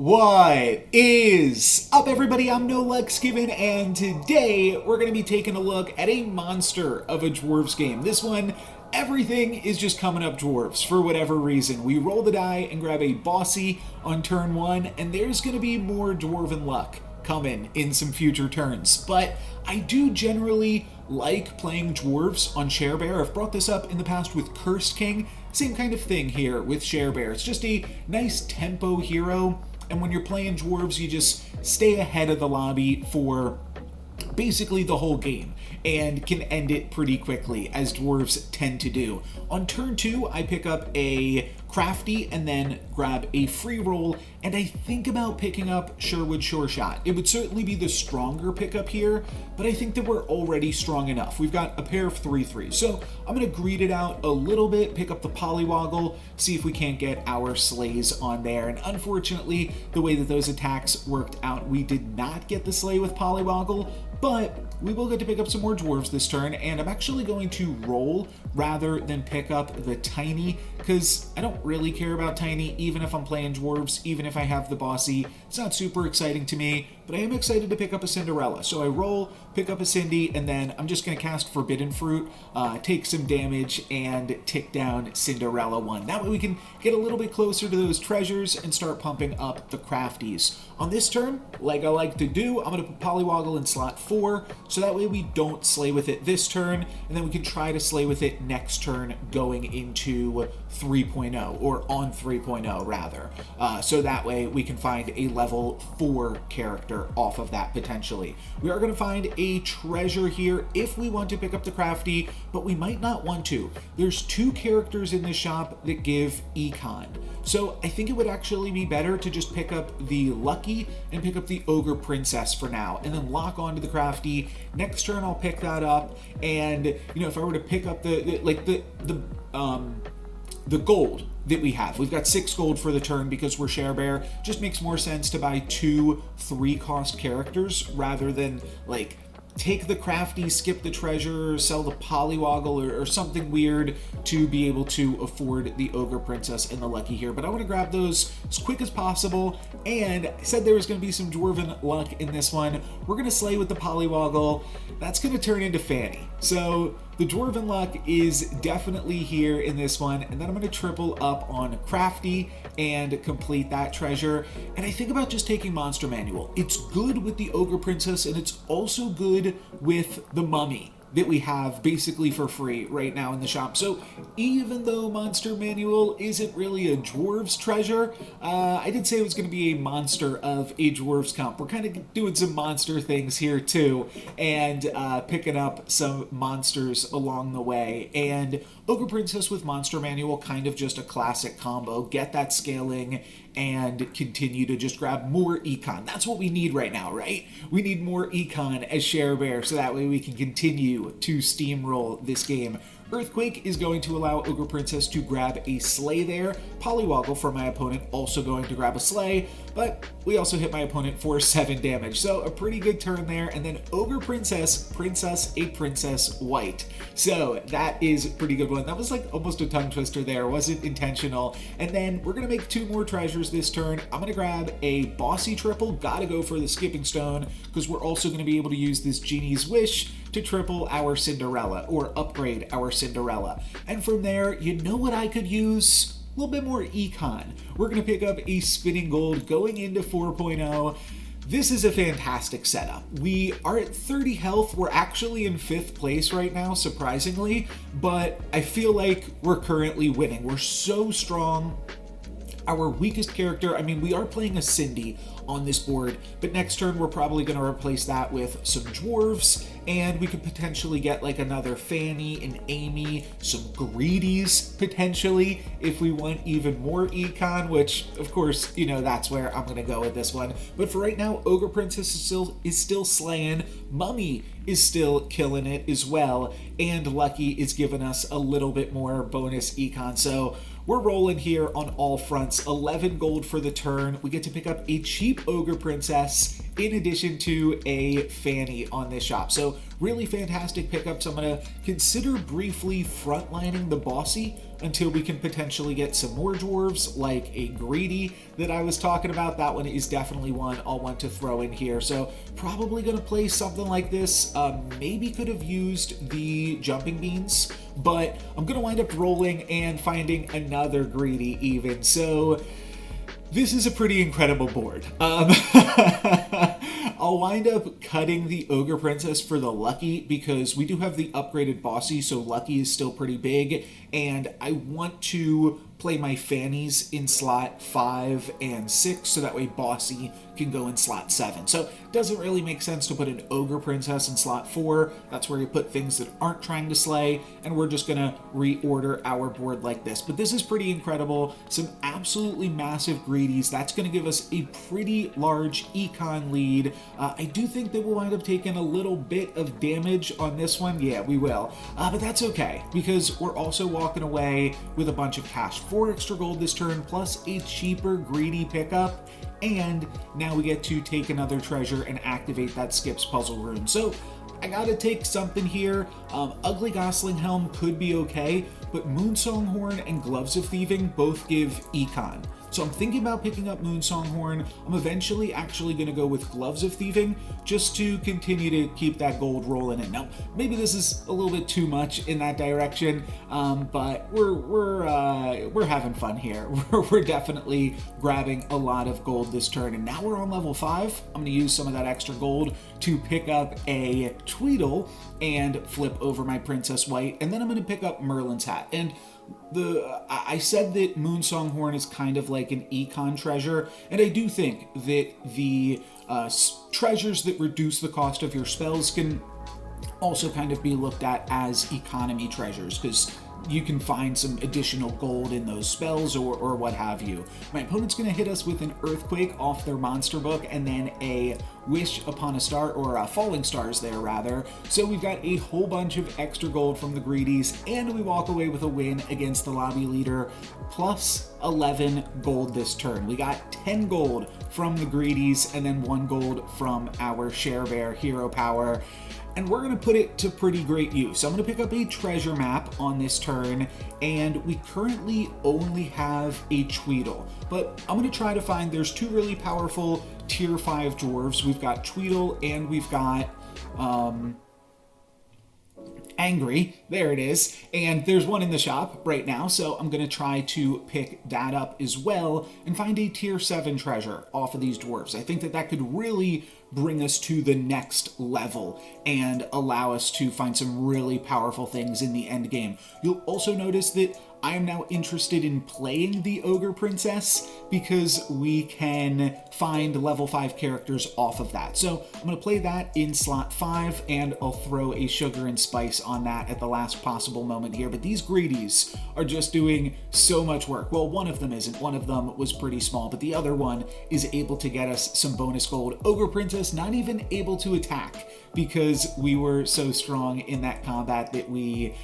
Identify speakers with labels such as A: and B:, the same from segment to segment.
A: What is up, everybody? I'm No Lex Given, and today we're going to be taking a look at a monster of a Dwarves game. This one, everything is just coming up Dwarves for whatever reason. We roll the die and grab a bossy on turn one, and there's going to be more Dwarven luck coming in some future turns. But I do generally like playing Dwarves on Sharebear. I've brought this up in the past with Cursed King. Same kind of thing here with Sharebear. It's just a nice tempo hero. And when you're playing Dwarves, you just stay ahead of the lobby for basically the whole game and can end it pretty quickly, as Dwarves tend to do. On turn two, I pick up a Crafty and then grab a free roll, and I think about picking up Sherwood Sure Shot. It would certainly be the stronger pickup here, but I think that we're already strong enough. We've got a pair of 3/3, so I'm going to greed it out a little bit, pick up the Polywoggle, see if we can't get our Slays on there. And unfortunately, the way that those attacks worked out, we did not get the Slay with Polywoggle, but we will get to pick up some more Dwarves this turn, and I'm actually going to roll rather than pick up the Tiny, because I don't really care about Tiny, even if I'm playing Dwarves, even if I have the Bossy. It's not super exciting to me, but I am excited to pick up a Cinderella. So I roll, pick up a Cindy, and then I'm just going to cast Forbidden Fruit, take some damage, and tick down Cinderella 1. That way we can get a little bit closer to those treasures and start pumping up the Crafties. On this turn, like I like to do, I'm going to put Polywoggle in slot 4, so that way we don't slay with it this turn, and then we can try to slay with it next turn going into 3.0, or on 3.0 rather. So that way we can find a level 4 character off of that potentially. We are going to find a treasure here if we want to pick up the Crafty, but we might not want to. There's 2 characters in the shop that give Econ. So I think it would actually be better to just pick up the Lucky and pick up the Ogre Princess for now, and then lock onto the Crafty. Next turn I'll pick that up, and if I were to pick up the gold that we have. We've got 6 gold for the turn because we're Sharebear. Just makes more sense to buy 2 3-cost characters rather than take the Crafty, skip the treasure, sell the Polywoggle or something weird to be able to afford the Ogre Princess and the Lucky here. But I want to grab those as quick as possible, and I said there was going to be some Dwarven luck in this one. We're going to slay with the Polywoggle. That's going to turn into Fanny. So the Dwarven luck is definitely here in this one, and then I'm going to triple up on Crafty and complete that treasure. And I think about just taking Monster Manual. It's good with the Ogre Princess, and it's also good with the Mummy that we have basically for free right now in the shop. So even though Monster Manual isn't really a Dwarves treasure, I did say it was going to be a monster of a Dwarves comp. We're kind of doing some monster things here too, and picking up some monsters along the way. And Ogre Princess with Monster Manual, kind of just a classic combo. Get that scaling and continue to just grab more Econ. That's what we need right now, right? We need more Econ as Sharebear, so that way we can continue to steamroll this game. Earthquake is going to allow Ogre Princess to grab a Slay there. Polywoggle for my opponent, also going to grab a Slay, but we also hit my opponent for 7 damage. So a pretty good turn there. And then Ogre Princess, a Princess White. So that is a pretty good one. That was almost a tongue twister there. Wasn't intentional. And then we're going to make 2 more treasures this turn. I'm going to grab a Bossy triple. Gotta go for the Skipping Stone, because we're also going to be able to use this Genie's Wish to triple our Cinderella, or upgrade our Cinderella. And from there, you know what I could use? A little bit more Econ. We're going to pick up a Spinning Gold going into 4.0. This is a fantastic setup. We are at 30 health. We're actually in 5th place right now, surprisingly, but I feel like we're currently winning. We're so strong. Our weakest character, we are playing a Cindy on this board, but next turn we're probably going to replace that with some Dwarves, and we could potentially get another Fanny and Amy, some Greedies potentially if we want even more Econ, which of course, that's where I'm going to go with this one. But for right now, Ogre Princess is still slaying, Mummy is still killing it as well, and Lucky is giving us a little bit more bonus Econ. So we're rolling here on all fronts. 11 gold for the turn. We get to pick up a cheap Ogre Princess in addition to a Fanny on this shop. So really fantastic pickups. I'm going to consider briefly frontlining the Bossy until we can potentially get some more dwarves, like a Greedy that I was talking about. That one is definitely one I'll want to throw in here. So probably going to play something like this. Maybe could have used the Jumping Beans, but I'm going to wind up rolling and finding another Greedy even. So this is a pretty incredible board. I'll wind up cutting the Ogre Princess for the Lucky because we do have the upgraded Bossy, so Lucky is still pretty big, and I want to play my Fannies in slot 5 and 6 so that way Bossy can go in slot 7. So it doesn't really make sense to put an Ogre Princess in slot 4. That's where you put things that aren't trying to slay, and we're just gonna reorder our board like this. But this is pretty incredible. Some absolutely massive Greedies. That's gonna give us a pretty large econ lead. I do think that we'll wind up taking a little bit of damage on this one. Yeah, we will. But that's okay because we're also walking away with a bunch of cash. 4 extra gold this turn, plus a cheaper Greedy pickup, and now we get to take another treasure and activate that Skips puzzle rune. So I gotta take something here. Ugly Gosling Helm could be okay, but Moonsong Horn and Gloves of Thieving both give econ. So I'm thinking about picking up Moonsong Horn. I'm eventually actually going to go with Gloves of Thieving just to continue to keep that gold rolling in. Now, maybe this is a little bit too much in that direction, but we're having fun here. We're definitely grabbing a lot of gold this turn, and now we're on level 5. I'm going to use some of that extra gold to pick up a Tweedle and flip over my Princess White, and then I'm going to pick up Merlin's Hat. And I said that Moonsong Horn is kind of like an econ treasure, and I do think that the treasures that reduce the cost of your spells can also kind of be looked at as economy treasures, because you can find some additional gold in those spells or what have you. My opponent's going to hit us with an Earthquake off their monster book and then a Wish Upon a Star, or Falling Stars there rather. So we've got a whole bunch of extra gold from the Greedies, and we walk away with a win against the lobby leader, plus 11 gold this turn. We got 10 gold from the Greedies and then 1 gold from our Share Bear Hero Power. And we're going to put it to pretty great use. So I'm going to pick up a treasure map on this turn, and we currently only have a Tweedle. But I'm going to try to find, there's 2 really powerful tier 5 dwarves. We've got Tweedle and we've got Angry, there it is, and there's one in the shop right now, so I'm going to try to pick that up as well and find a tier 7 treasure off of these dwarves. I think that that could really bring us to the next level and allow us to find some really powerful things in the end game. You'll also notice that I am now interested in playing the Ogre Princess because we can find level 5 characters off of that. So I'm going to play that in slot 5, and I'll throw a Sugar and Spice on that at the last possible moment here. But these Greedies are just doing so much work. Well, one of them isn't. One of them was pretty small, but the other one is able to get us some bonus gold. Ogre Princess not even able to attack because we were so strong in that combat that we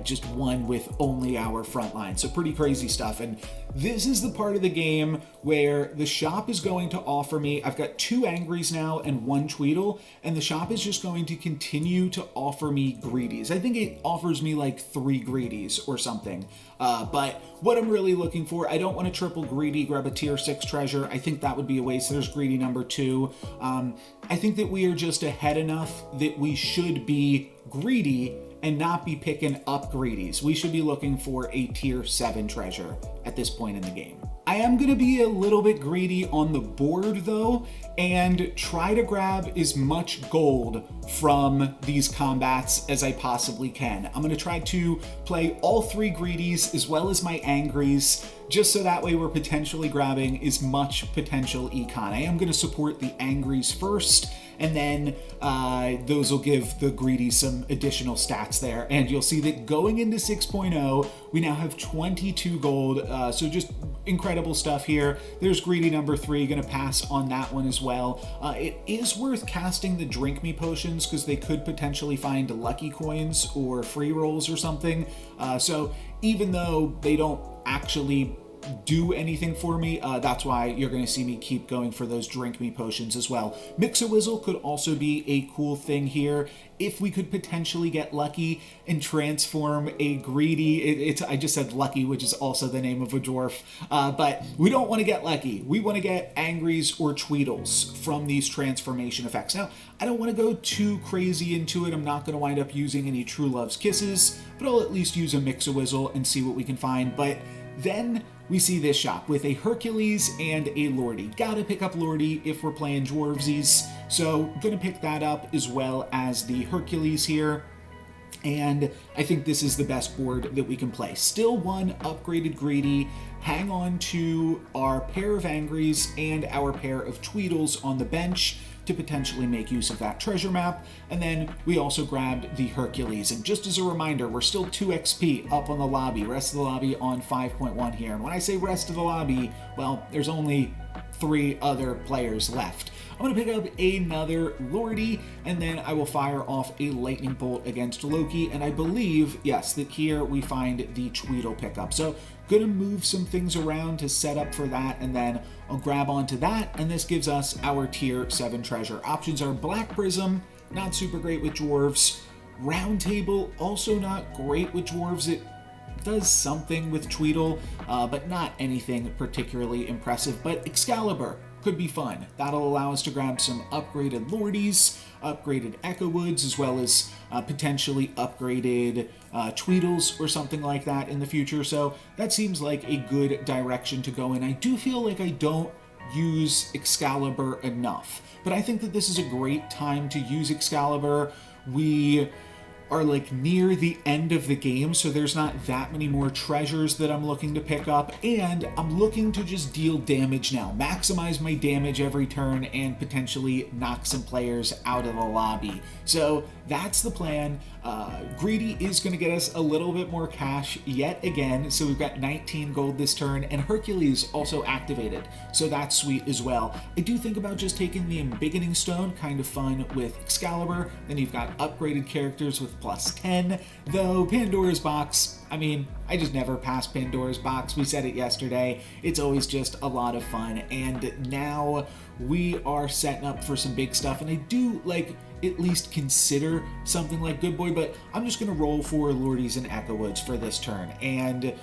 A: just won with only our front line. So pretty crazy stuff. And this is the part of the game where the shop is going to offer me, I've got 2 Angries now and 1 Tweedle, and the shop is just going to continue to offer me Greedies. I think it offers me like 3 Greedies or something. But what I'm really looking for, I don't want to triple Greedy, grab a tier 6 treasure. I think that would be a waste. There's Greedy number 2. I think that we are just ahead enough that we should be greedy and not be picking up Greedies. We should be looking for a tier 7 treasure at this point in the game. I am going to be a little bit greedy on the board though, and try to grab as much gold from these combats as I possibly can. I'm going to try to play all 3 Greedies as well as my Angries, just so that way we're potentially grabbing as much potential econ. I am going to support the Angries first, and then those will give the Greedies some additional stats there. And you'll see that going into 6.0, we now have 22 gold, so just incredible stuff here. There's Greedy number 3, gonna pass on that one as well. It is worth casting the Drink Me potions because they could potentially find lucky coins or free rolls or something. So even though they don't actually do anything for me. That's why you're going to see me keep going for those drink me potions as well. Mix-a-Whizzle could also be a cool thing here if we could potentially get lucky and transform a greedy. I just said lucky, which is also the name of a dwarf, but we don't want to get lucky. We want to get Angries or Tweedles from these transformation effects. Now, I don't want to go too crazy into it. I'm not going to wind up using any True Love's Kisses, but I'll at least use a Mix-a-Whizzle and see what we can find. But then we see this shop with a Hercules and a Lordy. Gotta pick up Lordy if we're playing Dwarvesies, so gonna pick that up as well as the Hercules here. And I think this is the best board that we can play. Still one upgraded greedy, hang on to our pair of Angries and our pair of Tweedles on the bench to potentially make use of that treasure map. And then we also grabbed the Hercules. And just as a reminder, we're still 2 XP up on the lobby, rest of the lobby on 5.1 here. And when I say rest of the lobby, well, there's only 3 other players left. I'm going to pick up another Lordy, and then I will fire off a lightning bolt against Loki, and I believe, yes, that here we find the Tweedle pickup. So going to move some things around to set up for that, and then I'll grab onto that, and this gives us our tier 7 treasure. Options are Black Prism, not super great with Dwarves. Round Table, also not great with Dwarves. It does something with Tweedle, but not anything particularly impressive. But Excalibur could be fun. That'll allow us to grab some upgraded Lordies, upgraded Echo Woods, as well as potentially upgraded Tweedles or something like that in the future. So that seems like a good direction to go in. I do feel like I don't use Excalibur enough, but I think that this is a great time to use Excalibur. We are like near the end of the game, so there's not that many more treasures that I'm looking to pick up, and I'm looking to just deal damage now, maximize my damage every turn, and potentially knock some players out of the lobby. So that's the plan. Greedy is going to get us a little bit more cash yet again, so we've got 19 gold this turn, and Hercules also activated, so that's sweet as well. I do think about just taking the Embiggening Stone, kind of fun with Excalibur. Then you've got upgraded characters with +10, though Pandora's Box, I mean, I just never pass Pandora's Box. We said it yesterday. It's always just a lot of fun, and now we are setting up for some big stuff, and I do like at least consider something like Good Boy, but I'm just going to roll for Lordies and Echo Woods for this turn, and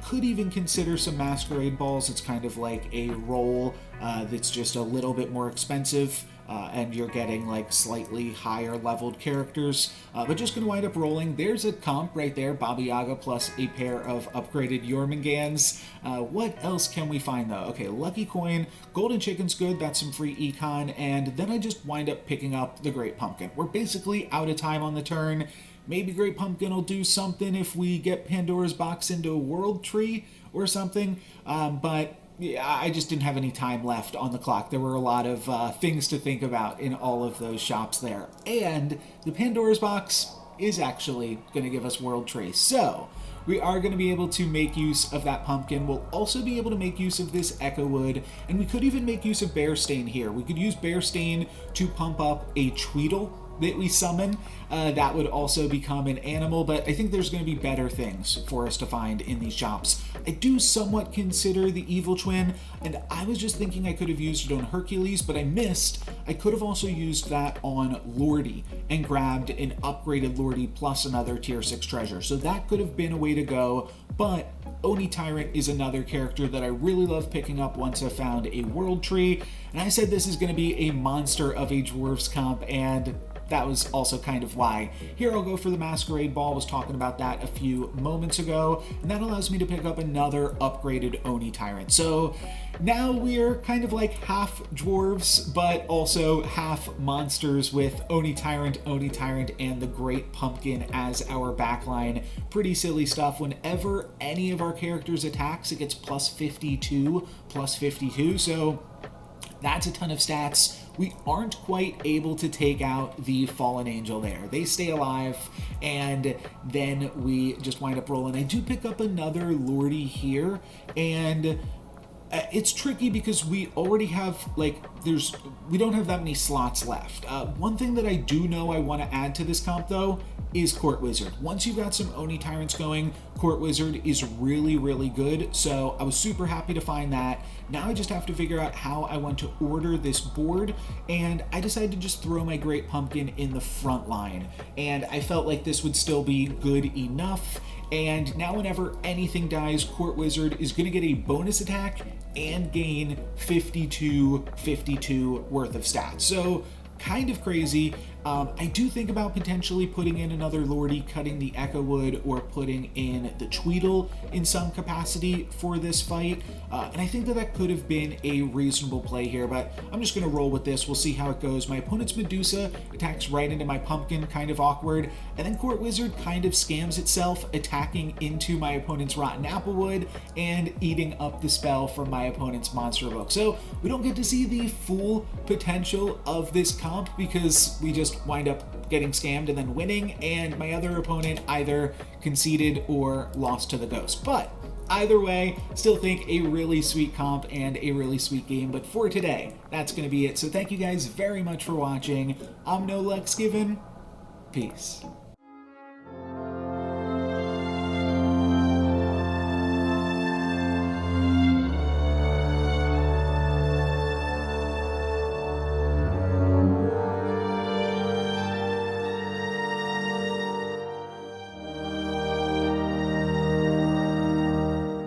A: could even consider some Masquerade Balls. It's kind of like a roll that's just a little bit more expensive, and you're getting like slightly higher leveled characters, but just going to wind up rolling. There's a comp right there, Baba Yaga plus a pair of upgraded Jormungand's. What else can we find though? Okay, Lucky Coin, Golden Chicken's good, that's some free econ, and then I just wind up picking up the Great Pumpkin. We're basically out of time on the turn. Maybe Great Pumpkin will do something if we get Pandora's Box into a World Tree or something, but yeah, I just didn't have any time left on the clock. There were a lot of things to think about in all of those shops there. And the Pandora's Box is actually going to give us World Tree. So we are going to be able to make use of that pumpkin. We'll also be able to make use of this Echo Wood, and we could even make use of Bear Stain here. We could use Bear Stain to pump up a Tweedle that we summon. That would also become an animal, but I think there's going to be better things for us to find in these shops. I do somewhat consider the Evil Twin, and I was just thinking I could have used it on Hercules, but I missed. I could have also used that on Lordy and grabbed an upgraded Lordy plus another tier 6 treasure. So that could have been a way to go, but Oni Tyrant is another character that I really love picking up once I found a World Tree, and I said this is going to be a monster of a Dwarves comp, and that was also kind of why. Here I'll go for the Masquerade Ball. I was talking about that a few moments ago, and that allows me to pick up another upgraded Oni Tyrant. So now we're kind of like half Dwarves, but also half monsters with Oni Tyrant, and the Great Pumpkin as our backline. Pretty silly stuff. Whenever any of our characters attacks, it gets +52, so that's a ton of stats. We aren't quite able to take out the Fallen Angel there. They stay alive, and then we just wind up rolling. I do pick up another Lordy here, and It's tricky because we already have, like, we don't have that many slots left. One thing that I do know I want to add to this comp, though, is Court Wizard. Once you've got some Oni Tyrants going, Court Wizard is really, really good. So I was super happy to find that. Now I just have to figure out how I want to order this board, and I decided to just throw my Great Pumpkin in the front line. And I felt like this would still be good enough. And now whenever anything dies, Court Wizard is going to get a bonus attack and gain 52 worth of stats. So kind of crazy. I do think about potentially putting in another Lordy, cutting the Echo Wood, or putting in the Tweedle in some capacity for this fight. And I think that that could have been a reasonable play here, but I'm just going to roll with this. We'll see how it goes. My opponent's Medusa attacks right into my Pumpkin, kind of awkward. And then Court Wizard kind of scams itself, attacking into my opponent's Rotten Applewood and eating up the spell from my opponent's Monster Book. So we don't get to see the full potential of this comp because we just wind up getting scammed and then winning, and my other opponent either conceded or lost to the ghost. But either way, still think a really sweet comp and a really sweet game. But for today, that's going to be it. So thank you guys very much for watching. I'm No Lux Given. Peace.